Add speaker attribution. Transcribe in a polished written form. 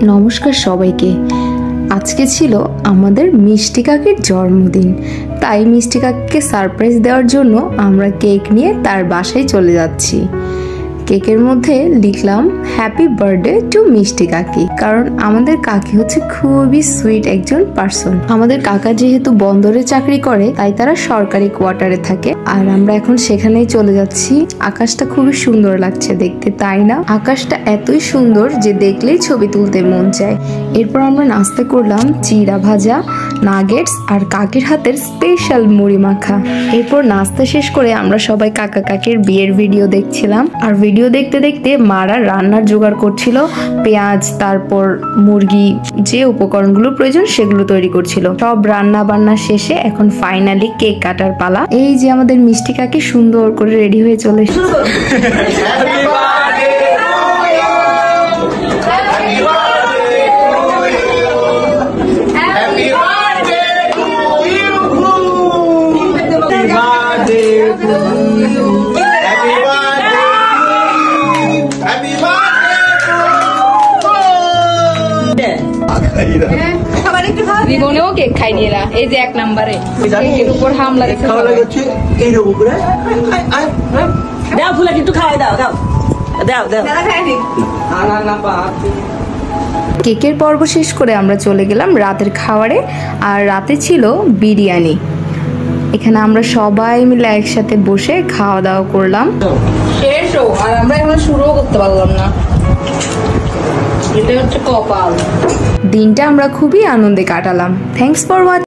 Speaker 1: নমস্কার সবাইকে। আজকে ছিল আমাদের মিষ্টি কাকির জন্মদিন, তাই মিষ্টি কাকিকে সারপ্রাইজ দেওয়ার জন্য আমরা কেক নিয়ে তার বাসায় চলে যাচ্ছি। কেকের মধ্যে লিখলাম হ্যাপি বার্থডে টু মিষ্টি কাকি, কারণ আমাদের কাকি হচ্ছে খুবই সুইট একজন পার্সন। আমাদের কাকা যেহেতু বন্দরে চাকরি করে, তাই তারা সরকারি কোয়ার্টারে থাকে, আর আমরা এখন সেখানেই চলে যাচ্ছি। আকাশটা খুবই সুন্দর লাগছে দেখতে, তাই না? আকাশটা এতই সুন্দর যে দেখলেই ছবি তুলতে মন চায়। এরপর আমরা নাস্তা করলাম চিড়া ভাজা, নাগেটস আর কাকির হাতের স্পেশাল মুড়ি মাখা। এরপর নাস্তা শেষ করে আমরা সবাই কাকা কাকির বিয়ের ভিডিও দেখছিলাম, আর ভিডিও দেখতে দেখতে মারা রান্নার জোগাড় করছিল। পেঁয়াজ, তারপর মুরগি, যে উপকরণগুলো প্রয়োজন সেগুলো তৈরি করছিল। সব রান্না বান্না শেষে এখন ফাইনালি কেক কাটার পালা। এই যে আমাদের মিষ্টি কাকি সুন্দর করে রেডি হয়ে চলে এসেছে।
Speaker 2: জীবনেও কেক খাইনি এরা, এই যে এক নম্বরে কেকের উপর হামলা রেখে
Speaker 3: দাও ফুলা কিন্তু খাওয়াই দাও দাও দাও দাও।
Speaker 1: কেকের পর্ব শেষ করে আমরা চলে গেলাম রাতের খাবারে, আর রাতে ছিল বিরিয়ানি। এখানে আমরা সবাই মিলে একসাথে বসে খাওয়া দাওয়া করলাম।
Speaker 2: শেষও, আর আমরা এখন শুরুও করতে পারলাম না। এটা হচ্ছে কপাল।
Speaker 1: দিনটা আমরা খুবই আনন্দে কাটালাম। Thanks for watching.